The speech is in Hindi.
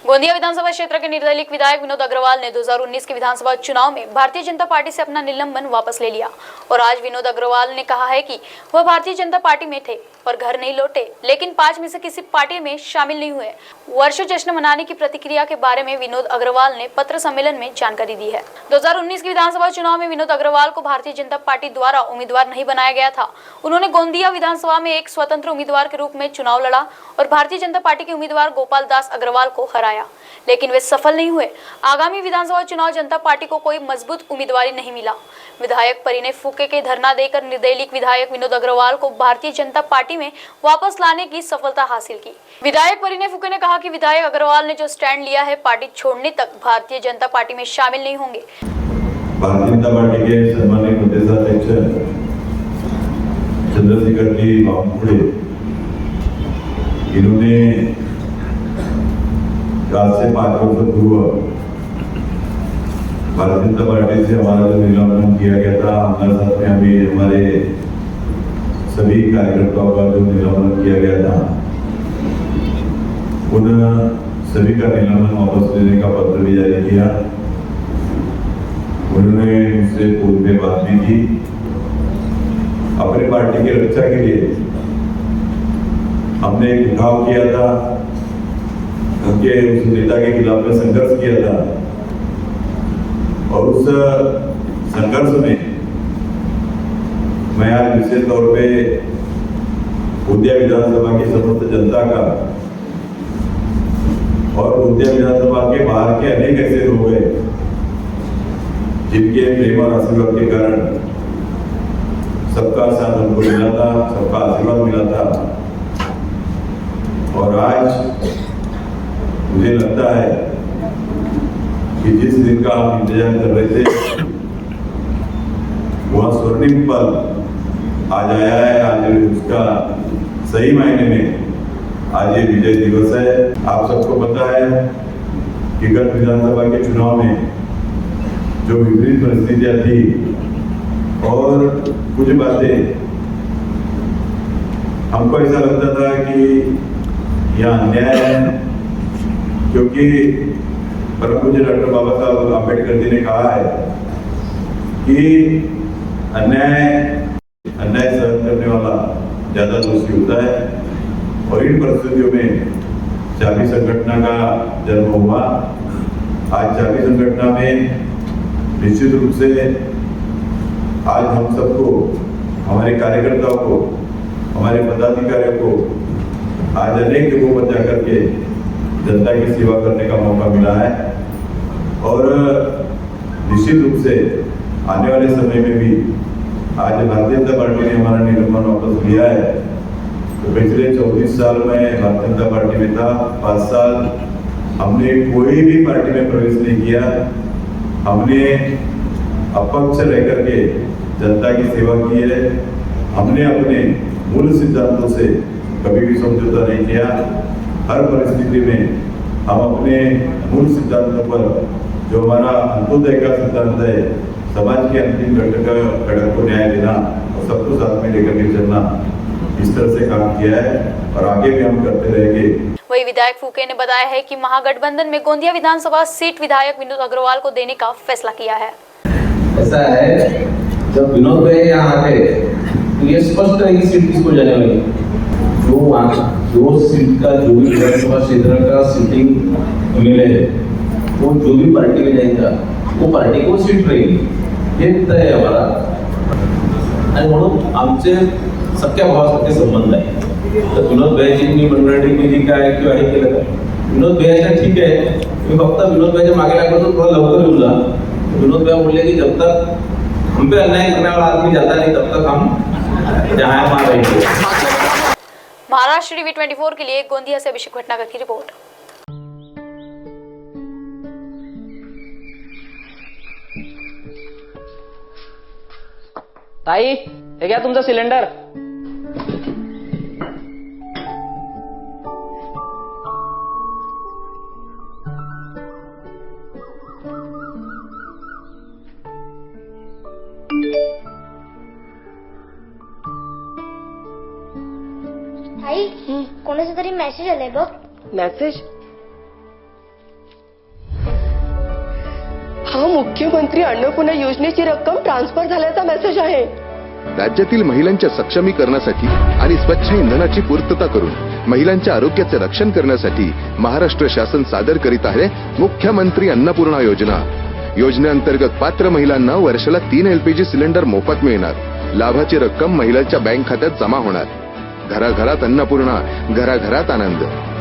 गोंदिया विधानसभा क्षेत्र के निर्दलीय विधायक विनोद अग्रवाल ने 2019 के विधानसभा चुनाव में भारतीय जनता पार्टी से अपना निलंबन वापस ले लिया और आज विनोद अग्रवाल ने कहा है कि वह भारतीय जनता पार्टी में थे और घर नहीं लौटे, लेकिन 5 में से किसी पार्टी में शामिल नहीं हुए। वर्षों जश्न मनाने की प्रतिक्रिया के बारे में विनोद अग्रवाल ने पत्र सम्मेलन में जानकारी दी है। 2019 के विधानसभा चुनाव में विनोद अग्रवाल को भारतीय जनता पार्टी द्वारा उम्मीदवार नहीं बनाया गया था। उन्होंने गोंदिया विधानसभा में एक स्वतंत्र उम्मीदवार के रूप में चुनाव लड़ा और भारतीय जनता पार्टी के उम्मीदवार गोपाल दास अग्रवाल को हराया, लेकिन वे सफल नहीं हुए। आगामी विधानसभा चुनाव जनता पार्टी को कोई मजबूत उम्मीदवार नहीं मिला। विधायक परिणय फूके के धरना देकर निर्दलीय विधायक विनोद अग्रवाल को भारतीय जनता पार्टी में वापस लाने की सफलता हासिल की। विधायक परिणय फूके ने कहा कि विधायक अग्रवाल ने जो स्टैंड लिया है, पार्टी छोड़ने तक भारतीय जनता पार्टी में शामिल नहीं होंगे। भारतीय जनता पार्टी के सम्मानित प्रदेशाध्यक्ष चंद्रशेखर जी बावनकुळे इन्होंने आज से 5 वर्ष पूर्व भारतीय जनता पार्टी से हमारा जो निलंबन किया गया था, हमारे साथ में अभी हमारे सभी कार्यकर्ताओं का जो निलंबन किया गया था, उन सभी का निलंबन वापस लेने का पत्र भी जारी किया। उन्होंने मुझसे पूर्व में बात भी की। अपनी पार्टी की रक्षा के लिए हमने एक उठाव किया था, उनके उस नेता के खिलाफ में संघर्ष किया था और उस संघर्ष में मैं आज विशेष तौर पे गोंदिया विधानसभा की समस्त जनता का और गोंदिया विधानसभा के बाहर के अनेक ऐसे लोग हैं जिनके प्रेम और आशीर्वाद के कारण सबका साथ हमको मिला था, सबका आशीर्वाद मिला था। और आज मुझे लगता है कि जिस दिन का हम इंतजार कर रहे थे वह स्वर्णिम पल आज आया है। आज उसका सही मायने में आज ये विजय दिवस है। आप सबको पता है कि गत विधानसभा के चुनाव में जो विपरीत परिस्थितियां थी और कुछ बातें हमको ऐसा लगता था कि यह अन्याय है, क्योंकि परम पूज्य डॉक्टर बाबा साहब अम्बेडकर जी ने कहा है कि अन्याय सहन करने वाला ज्यादा दोषी होता है। और इन परिस्थितियों में चाबी संगठन का जन्म हुआ। आज चाबी संगठन में निश्चित रूप से आज हम सबको, हमारे कार्यकर्ताओं को, हमारे पदाधिकारियों को आज अनेक जगहों पर जाकर के जनता की सेवा करने का मौका मिला है। और निश्चित रूप से आने वाले समय में भी आज भारतीय जनता पार्टी ने हमारा निलंबन वापस लिया है। तो पिछले 34 साल में भारतीय जनता पार्टी में था, 5 साल हमने कोई भी पार्टी में प्रवेश नहीं किया। हमने अपक्ष रह करके जनता की सेवा की है। हमने अपने मूल सिद्धांतों से कभी भी समझौता नहीं किया। हर परिस्थिति में हम अपने मूल सिद्धांतों पर, जो हमारा अंत्योदय का सिद्धांत है, समाज के अंतिम घटक को न्याय देना और सबको साथ में लेकर के चलना, इस तरह से काम किया है और आगे भी हम करते रहेंगे। वही विधायक फूके ने बताया है कि महागठबंधन में गोंदिया विधानसभा सीट विधायक विनोद अग्रवाल को देने का फैसला किया है। ऐसा है, जब विनोद भाई यहाँ आते तो ये स्पष्ट है कि सीट किसको जाने वाली। जो सीट का जो भी विधानसभा क्षेत्र का सीटिंग मिले है, वो जो भी पार्टी में जाएगा वो पार्टी को सीट रहेगी, हे तय आहे हमारा। आणि म्हणून आमचे सख्या भावासारखे संबंध आहे। तर विनोद भाईजींनी मंडळींनी जी काय किंवा हे केलं का, विनोद भाईच्या ठीक आहे, मी फक्त विनोद भाईच्या मागे लागलो तो थोड़ा लवकर येऊन जा। विनोद भाई बोलले कि जब तक हम पे अन्याय करने वाला आदमी जाता नहीं तब तक हम जहाँ वहाँ रहेंगे। महाराष्ट्र टीवी 24 के लिए गोंदिया से अभिषेक भटनागर की रिपोर्ट। ताई, हे घ्या तुमचा सिलेंडर। आई, कोणाचा तरी मेसेज आलाय बघ। मेसेज? हा मुख्यमंत्री अन्नपूर्णा योजनेची रक्कम ट्रान्सफर झाल्याचा मेसेज आहे. राज्यातील महिलांच्या सक्षमीकरणासाठी आणि स्वच्छ इंधनाची पूर्तता करून महिलांच्या आरोग्याचे रक्षण करण्यासाठी महाराष्ट्र शासन सादर करीत आहे मुख्यमंत्री अन्नपूर्णा योजना. योजनेअंतर्गत पात्र महिलांना वर्षाला 3 LPG सिलेंडर मोफत मिळणार. लाभाची रक्कम महिलांच्या बँक खात्यात जमा होणार. घराघरात अन्नपूर्णा, घराघरात आनंद.